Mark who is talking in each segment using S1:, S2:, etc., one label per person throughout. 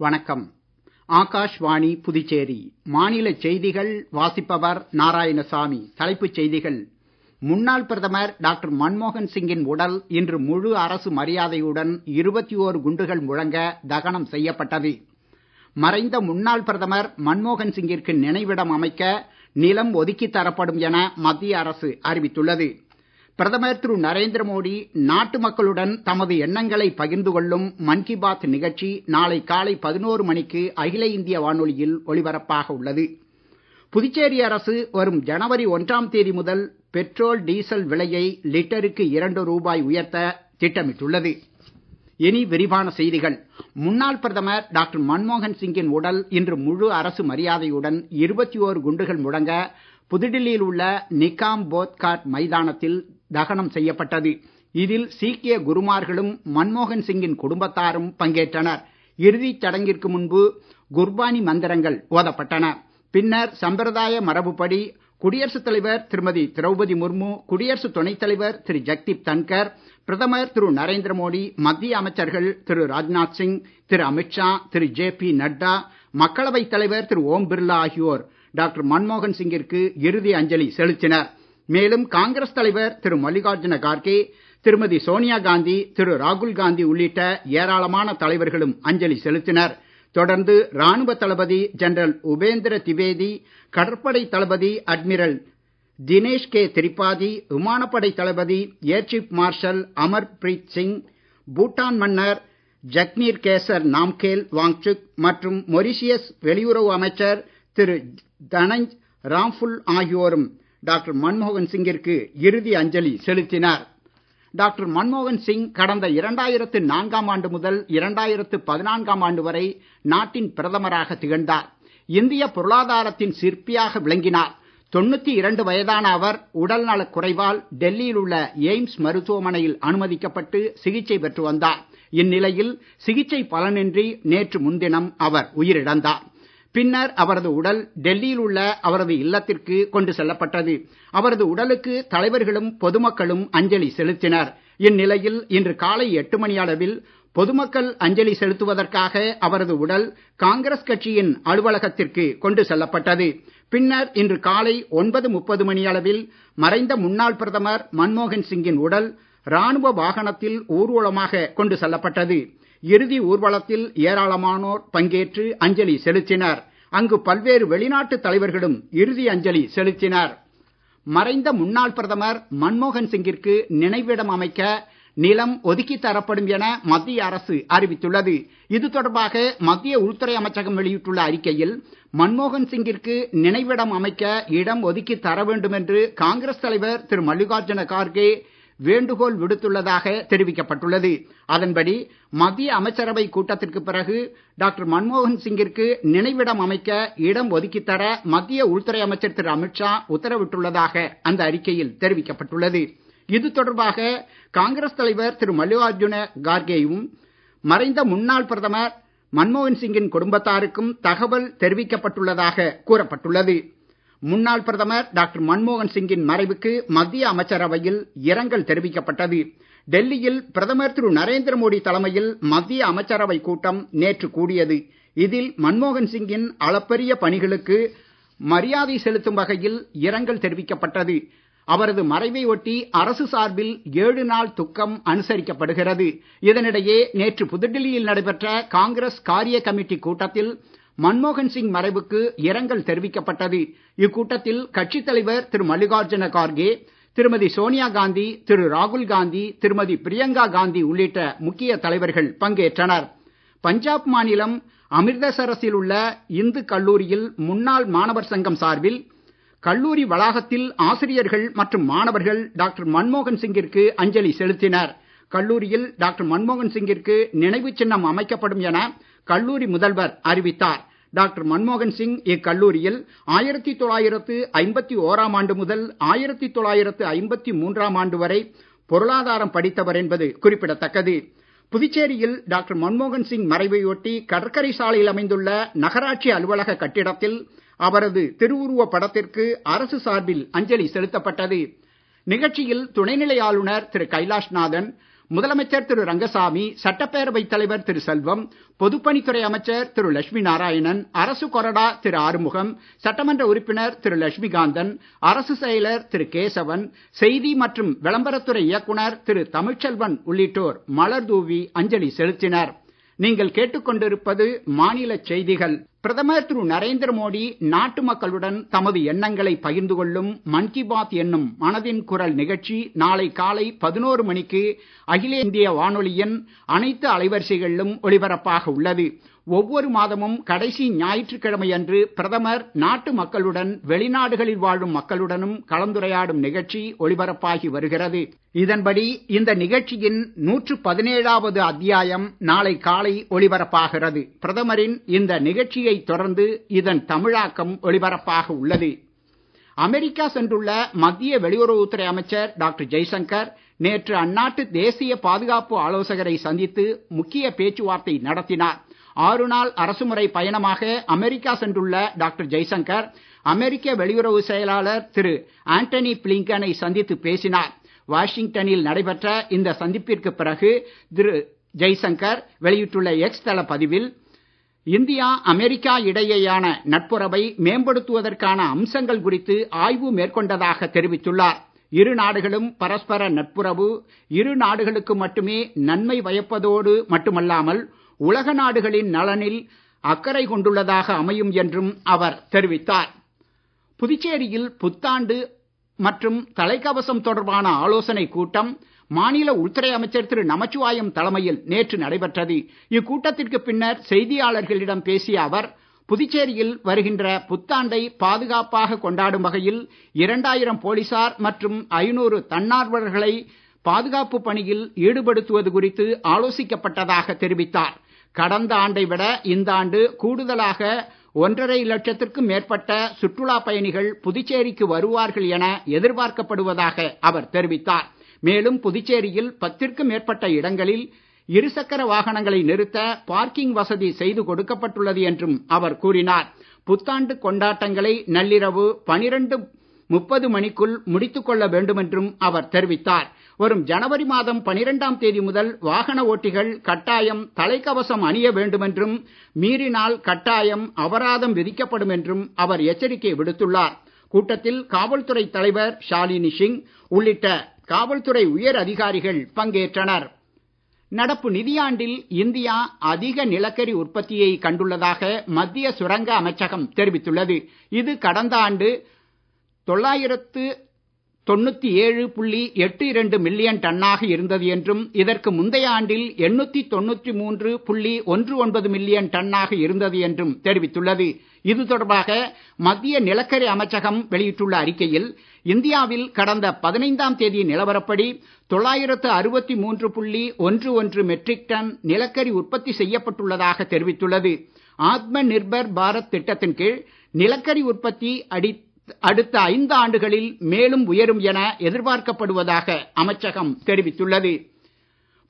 S1: வணக்கம். ஆகாஷ்வாணி புதுச்சேரி மாநில செய்திகள் வாசிப்பவர் நாராயணசாமி. தலைப்புச் செய்திகள். முன்னாள் பிரதமர் டாக்டர் மன்மோகன் சிங்கின் உடல் இன்று முழு அரசு மரியாதையுடன் 21 குண்டுகள் முழங்க தகனம் செய்யப்பட்டது. மறைந்த முன்னாள் பிரதமர் மன்மோகன் சிங்கிற்கு நினைவிடம் அமைக்க நிலம் ஒதுக்கித் தரப்படும் என மத்திய அரசு அறிவித்துள்ளது. பிரதமர் திரு நரேந்திர மோடி நாட்டு மக்களுடன் தமது எண்ணங்களை பகிர்ந்து கொள்ளும் மன் கி பாத் நிகழ்ச்சி நாளை காலை 11 மணிக்கு அகில இந்திய வானொலியில் ஒலிபரப்பாக உள்ளது. புதுச்சேரி அரசு வரும் ஜனவரி 1ஆம் தேதி முதல் பெட்ரோல் டீசல் விலையை லிட்டருக்கு 2 ரூபாய் உயர்த்த திட்டமிட்டுள்ளது. இனி விரிவான செய்திகள். முன்னாள் பிரதமர் டாக்டர் மன்மோகன் சிங்கின் உடல் இன்று முழு அரசு மரியாதையுடன் 21 குண்டுகள் முழங்க புதுடில்லியில் உள்ள நிகாம் போத் காட் மைதானத்தில் தகனம் செய்யப்பட்டது. இதில் சீக்கிய குருமார்களும் மன்மோகன் சிங்கின் குடும்பத்தாரும் பங்கேற்றனர். இறுதிச் சடங்கிற்கு முன்பு குர்பானி மந்திரங்கள் ஓதப்பட்டன. பின்னர் சம்பிரதாய மரபுப்படி குடியரசுத் தலைவர் திருமதி திரௌபதி முர்மு, குடியரசு துணைத் தலைவர் திரு ஜக்தீப் தன்கர், பிரதமர் திரு நரேந்திர மோடி, மத்திய அமைச்சர்கள் திரு ராஜ்நாத் சிங், திரு அமித்ஷா, திரு ஜே.பி. நட்டா, மக்களவைத் தலைவர் திரு ஓம் பிர்லா ஆகியோர் டாக்டர் மன்மோகன் சிங்கிற்கு இறுதி அஞ்சலி செலுத்தினர். மேலும் காங்கிரஸ் தலைவர் திரு மல்லிகார்ஜுன கார்கே, திருமதி சோனியா காந்தி, திரு ராகுல் காந்தி உள்ளிட்ட ஏராளமான தலைவர்களும் அஞ்சலி செலுத்தினர். தொடர்ந்து ராணுவ தளபதி ஜெனரல் உபேந்திர திவேதி, கடற்படை தளபதி அட்மிரல் தினேஷ் கே திரிபாதி, விமானப்படை தளபதி air chief marshal Amarpreet Singh, Bhutan மன்னர் ஜக்மீர் கேசர் நாம்கேல் வாங்சுக் மற்றும் மொரிஷியஸ் வெளியுறவு அமைச்சர் திரு தனஞ்ச் ராம்ஃபுல் ஆகியோரும் டாக்டர் மன்மோகன் சிங்கிற்கு இறுதி அஞ்சலி செலுத்தினார். டாக்டர் மன்மோகன் சிங் கடந்த 2004ஆம் ஆண்டு முதல் 2014ஆம் ஆண்டு வரை நாட்டின் பிரதமராக திகழ்ந்தார். இந்திய பொருளாதாரத்தின் சிற்பியாக விளங்கினார். 92 வயதான அவர் உடல்நலக் குறைவால் டெல்லியில் உள்ள எய்ம்ஸ் மருத்துவமனையில் அனுமதிக்கப்பட்டு சிகிச்சை பெற்று வந்தார். இந்நிலையில் சிகிச்சை பலனின்றி நேற்று முன்தினம் அவர் உயிரிழந்தார். பின்னர் அவரது உடல் டெல்லியில் உள்ள அவரது இல்லத்திற்கு கொண்டு செல்லப்பட்டது. அவரது உடலுக்கு தலைவர்களும் பொதுமக்களும் அஞ்சலி செலுத்தினர். இந்நிலையில் இன்று காலை 8 மணி அளவில் பொதுமக்கள் அஞ்சலி செலுத்துவதற்காக அவரது உடல் காங்கிரஸ் கட்சியின் அலுவலகத்திற்கு கொண்டு செல்லப்பட்டது. பின்னர் இன்று காலை 9:30 மணி அளவில் மறைந்த முன்னாள் பிரதமர் மன்மோகன் சிங்கின் உடல் ராணுவ வாகனத்தில் ஊர்வலமாக கொண்டு செல்லப்பட்டது. இறுதி ஊர்வலத்தில் ஏராளமானோர் பங்கேற்று அஞ்சலி செலுத்தினர். அங்கு பல்வேறு வெளிநாட்டு தலைவர்களும் இறுதி அஞ்சலி செலுத்தினர். மறைந்த முன்னாள் பிரதமர் மன்மோகன் சிங்கிற்கு நினைவிடம் அமைக்க நிலம் ஒதுக்கித் தரப்படும் என மத்திய அரசு அறிவித்துள்ளது. இது தொடர்பாக மத்திய உள்துறை அமைச்சகம் வெளியிட்டுள்ள அறிக்கையில், மன்மோகன் சிங்கிற்கு நினைவிடம் அமைக்க இடம் ஒதுக்கித் தர வேண்டும் என்று காங்கிரஸ் தலைவர் திரு மல்லிகார்ஜுன கார்கே வேண்டுகோள் விடுத்துள்ளதாக தெரிவிக்கப்பட்டுள்ளது. அதன்படி மத்திய அமைச்சரவை கூட்டத்திற்கு பிறகு டாக்டர் மன்மோகன் சிங்கிற்கு நினைவிடம் அமைக்க இடம் ஒதுக்கித் தர மத்திய உள்துறை அமைச்சர் திரு அமித்ஷா உத்தரவிட்டுள்ளதாக அந்த அறிக்கையில் தெரிவிக்கப்பட்டுள்ளது. இது தொடர்பாக காங்கிரஸ் தலைவர் திரு மல்லிகார்ஜுன கார்கேயும் மறைந்த முன்னாள் பிரதமர் மன்மோகன் சிங்கின் குடும்பத்தாருக்கும் தகவல் தெரிவிக்கப்பட்டுள்ளதாக கூறப்பட்டுள்ளது. முன்னாள் பிரதமர் டாக்டர் மன்மோகன் சிங்கின் மறைவுக்கு மத்திய அமைச்சரவையில் இரங்கல் தெரிவிக்கப்பட்டது. டெல்லியில் பிரதமர் திரு நரேந்திர மோடி தலைமையில் மத்திய அமைச்சரவை கூட்டம் நேற்று கூடியது. இதில் மன்மோகன் சிங்கின் அளப்பரிய பணிகளுக்கு மரியாதை செலுத்தும் வகையில் இரங்கல் தெரிவிக்கப்பட்டது. அவரது மறைவை ஒட்டி அரசு சார்பில் 7 நாள் துக்கம் அனுசரிக்கப்படுகிறது. இதனிடையே நேற்று புதுடில்லியில் நடைபெற்ற காங்கிரஸ் காரிய கமிட்டி கூட்டத்தில் மன்மோகன் சிங் மறைவுக்கு இரங்கல் தெரிவிக்கப்பட்டது. இக்கூட்டத்தில் கட்சித் தலைவர் திரு மல்லிகார்ஜுன கார்கே, திருமதி சோனியா காந்தி, திரு ராகுல் காந்தி, திருமதி பிரியங்கா காந்தி உள்ளிட்ட முக்கிய தலைவர்கள் பங்கேற்றனர். பஞ்சாப் மாநிலம் அமிர்தசரஸில் உள்ள இந்து கல்லூரியில் முன்னாள் மாணவர் சங்கம் சார்பில் கல்லூரி வளாகத்தில் ஆசிரியர்கள் மற்றும் மாணவர்கள் டாக்டர் மன்மோகன் சிங்கிற்கு அஞ்சலி செலுத்தினர். கல்லூரியில் டாக்டர் மன்மோகன் சிங்கிற்கு நினைவு சின்னம் அமைக்கப்படும் என கல்லூரி முதல்வர் அறிவித்தார். டாக்டர் மன்மோகன் சிங் இக்கல்லூரியில் 1951ஆம் ஆண்டு முதல் 1953ஆம் ஆண்டு வரை பொருளாதாரம் படித்தவர் என்பது குறிப்பிடத்தக்கது. புதுச்சேரியில் டாக்டர் மன்மோகன் சிங் மறைவையொட்டி கடற்கரை சாலையில் அமைந்துள்ள நகராட்சி அலுவலக கட்டிடத்தில் அவரது திருவுருவ படத்திற்கு அரசு சார்பில் அஞ்சலி செலுத்தப்பட்டது. நிகழ்ச்சியில் துணைநிலை ஆளுநர் திரு கைலாஷ்நாதன், முதலமைச்சர் திரு ரங்கசாமி, சட்டப்பேரவைத் தலைவர் திரு செல்வம், பொதுப்பணித்துறை அமைச்சர் திரு லட்சுமி நாராயணன், அரசு கொறடா திரு ஆறுமுகம், சட்டமன்ற உறுப்பினர் திரு லட்சுமிகாந்தன், அரசு செயலர் திரு கேசவன், செய்தி மற்றும் விளம்பரத்துறை இயக்குனர் திரு தமிழ்ச்செல்வன் உள்ளிட்டோர் மலர் தூவி அஞ்சலி செலுத்தினர். நீங்கள் கேட்டுக்கொண்டிருப்பது மாநில செய்திகள். பிரதமர் திரு நரேந்திர மோடி நாட்டு மக்களுடன் தமது எண்ணங்களை பகிர்ந்து கொள்ளும் மன் கி பாத் என்னும் மனதின் குரல் நிகழ்ச்சி நாளை காலை 11 மணிக்கு அகில இந்திய வானொலியின் அனைத்து அலைவரிசைகளிலும் ஒலிபரப்பாக உள்ளது. ஒவ்வொரு மாதமும் கடைசி ஞாயிற்றுக்கிழமை அன்று பிரதமர் நாட்டு மக்களுடன் வெளிநாடுகளில் வாழும் மக்களுடனும் கலந்துரையாடும் நிகழ்ச்சி ஒலிபரப்பாகி வருகிறது. இதன்படி இந்த நிகழ்ச்சியின் 117வது அத்தியாயம் நாளை காலை ஒலிபரப்பாகிறது. பிரதமரின் இந்த நிகழ்ச்சியை தொடர்ந்து இதன் தமிழாக்கம் ஒலிபரப்பாக உள்ளது. அமெரிக்கா சென்றுள்ள மத்திய வெளியுறவுத்துறை அமைச்சர் டாக்டர் ஜெய்சங்கர் நேற்று அந்நாட்டு தேசிய பாதுகாப்பு ஆலோசகரை சந்தித்து முக்கிய பேச்சுவார்த்தை நடத்தினார். 6 நாள் அரசுமுறை பயணமாக அமெரிக்கா சென்றுள்ள டாக்டர் ஜெய்சங்கர் அமெரிக்க வெளியுறவு செயலாளர் திரு ஆண்டனி பிளிங்கனை சந்தித்து பேசினார். வாஷிங்டனில் நடைபெற்ற இந்த சந்திப்பிற்கு பிறகு திரு ஜெய்சங்கர் வெளியிட்டுள்ள எக்ஸ் தள பதிவில், இந்தியா அமெரிக்கா இடையேயான நட்புறவை மேம்படுத்துவதற்கான அம்சங்கள் குறித்து ஆய்வு மேற்கொண்டதாக தெரிவித்துள்ளார். இரு நாடுகளும் பரஸ்பர நட்புறவு இரு நாடுகளுக்கு மட்டுமே நன்மை பயப்பதோடு மட்டுமல்லாமல் உலக நாடுகளின் நலனில் அக்கறை கொண்டுள்ளதாக அமையும் என்றும் அவர் தெரிவித்தார். புதுச்சேரியில் புத்தாண்டு மற்றும் தலைக்கவசம் தொடர்பான ஆலோசனைக் கூட்டம் மாநில உள்துறை அமைச்சர் திரு நமச்சிவாயம் தலைமையில் நேற்று நடைபெற்றது. இக்கூட்டத்திற்கு பின்னர் செய்தியாளர்களிடம் பேசிய அவர், புதுச்சேரியில் வருகின்ற புத்தாண்டை பாதுகாப்பாக கொண்டாடும் வகையில் 2000 போலீசார் மற்றும் 500 தன்னார்வலர்களை பாதுகாப்பு பணியில் ஈடுபடுத்துவது குறித்து ஆலோசிக்கப்பட்டதாக தெரிவித்தார். கடந்த ஆண்டை விட இந்த ஆண்டு கூடுதலாக 1.5 லட்சத்திற்கும் மேற்பட்ட சுற்றுலா பயணிகள் புதுச்சேரிக்கு வருவார்கள் என எதிர்பார்க்கப்படுவதாக அவர் தெரிவித்தார். மேலும் புதுச்சேரியில் 10ற்கும் மேற்பட்ட இடங்களில் இருசக்கர வாகனங்களை நிறுத்த பார்க்கிங் வசதி செய்து கொடுக்கப்பட்டுள்ளது என்றும் அவர் கூறினார். புத்தாண்டு கொண்டாட்டங்களை நள்ளிரவு 12:30 மணிக்குள் முடித்துக் கொள்ள வேண்டும் என்றும் அவர் தெரிவித்தார். வரும் ஜனவரி மாதம் 12ஆம் தேதி முதல் வாகன ஓட்டிகள் கட்டாயம் தலைக்கவசம் அணிய வேண்டும் என்றும், மீறினால் கட்டாயம் அபராதம் விதிக்கப்படும் என்றும் அவர் எச்சரிக்கை விடுத்துள்ளார். கூட்டத்தில் காவல்துறை தலைவர் ஷாலினி சிங் உள்ளிட்ட காவல்துறை உயர் அதிகாரிகள் பங்கேற்றனர். நடப்பு நிதியாண்டில் இந்தியா அதிக நிலக்கரி உற்பத்தியை கண்டுள்ளதாக மத்திய சுரங்க அமைச்சகம் தெரிவித்துள்ளது. இது கடந்த ஆண்டு 997.82 மில்லியன் டன்னாக இருந்தது என்றும், இதற்கு முந்தைய ஆண்டில் 893.19 மில்லியன் டன்னாக இருந்தது என்றும் தெரிவித்துள்ளது. இது தொடர்பாக மத்திய நிலக்கரி அமைச்சகம் வெளியிட்டுள்ள அறிக்கையில், இந்தியாவில் கடந்த 15ஆம் தேதி நிலவரப்படி 963.11 மெட்ரிக் டன் நிலக்கரி உற்பத்தி செய்யப்பட்டுள்ளதாக தெரிவித்துள்ளது. ஆத்ம நிர்பர் பாரத் திட்டத்தின் கீழ் நிலக்கரி உற்பத்தி அடுத்த 5 ஆண்டுகளில் மேலும் உயரும் என எதிர்பார்க்கப்படுவதாக அமைச்சகம் தெரிவித்துள்ளது.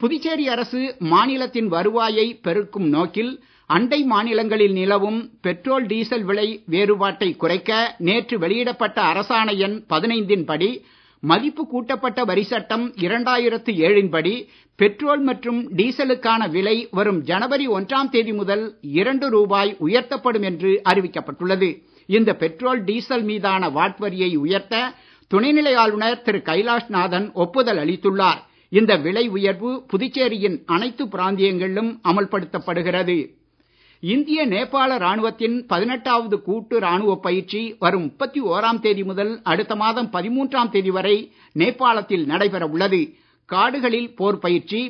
S1: புதுச்சேரி அரசு மாநிலத்தின் வருவாயை பெருக்கும் நோக்கில் அண்டை மாநிலங்களில் நிலவும் பெட்ரோல் டீசல் விலை வேறுபாட்டை குறைக்க நேற்று வெளியிடப்பட்ட அரசாணை எண் 15 படி மதிப்பு கூட்டப்பட்ட வரி சட்டம் 2007 படி பெட்ரோல் மற்றும் டீசலுக்கான விலை வரும் ஜனவரி 1ஆம் தேதி முதல் 2 ரூபாய் உயர்த்தப்படும் என்று அறிவிக்கப்பட்டுள்ளது. இந்த பெட்ரோல் டீசல் மீதான வாட் வரியை உயர்த்த துணைநிலை ஆளுநர் திரு கைலாஷ்நாதன் ஒப்புதல் அளித்துள்ளார். இந்த விலை உயர்வு புதுச்சேரியின் அனைத்து பிராந்தியங்களிலும் அமல்படுத்தப்படுகிறது. இந்திய நேபாள ராணுவத்தின் 18வது கூட்டு ராணுவ பயிற்சி வரும் 31ஆம் தேதி முதல் அடுத்த மாதம் 13ஆம் தேதி வரை நேபாளத்தில் நடைபெற உள்ளது. காடுகளில் போர் பயிற்சி,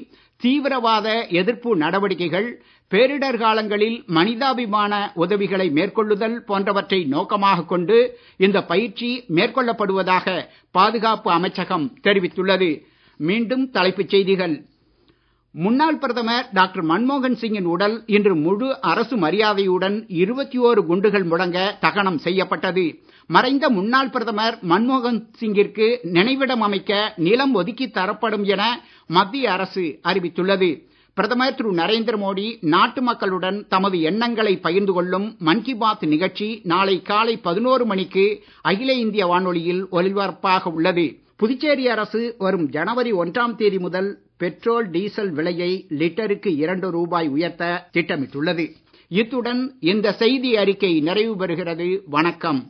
S1: தீவிரவாத எதிர்ப்பு நடவடிக்கைகள், பேரிடர் காலங்களில் மனிதாபிமான உதவிகளை மேற்கொள்ளுதல் போன்றவற்றை நோக்கமாக கொண்டு இந்த பயிற்சி மேற்கொள்ளப்படுவதாக பாதுகாப்பு அமைச்சகம் தெரிவித்துள்ளது. மீண்டும் தலைப்புச் செய்திகள். முன்னாள் பிரதமர் டாக்டர் மன்மோகன் சிங்கின் உடல் இன்று முழு அரசு மரியாதையுடன் 21 குண்டுகள் முழங்க தகனம் செய்யப்பட்டது. மறைந்த முன்னாள் பிரதமர் மன்மோகன் சிங்கிற்கு நினைவிடம் அமைக்க நிலம் ஒதுக்கி தரப்படும் என மத்திய அரசு அறிவித்துள்ளது. பிரதமர் திரு நரேந்திர மோடி நாட்டு மக்களுடன் தமது எண்ணங்களை பகிர்ந்து கொள்ளும் மன் கி பாத் நிகழ்ச்சி நாளை காலை 11 மணிக்கு அகில இந்திய வானொலியில் ஒலிபரப்பாக உள்ளது. புதுச்சேரி அரசு வரும் ஜனவரி 1ஆம் தேதி முதல் பெட்ரோல் டீசல் விலையை லிட்டருக்கு 2 ரூபாய் உயர்த்த திட்டமிட்டுள்ளது. இத்துடன் இந்த செய்தி அறிக்கை நிறைவு பெறுகிறது. வணக்கம்.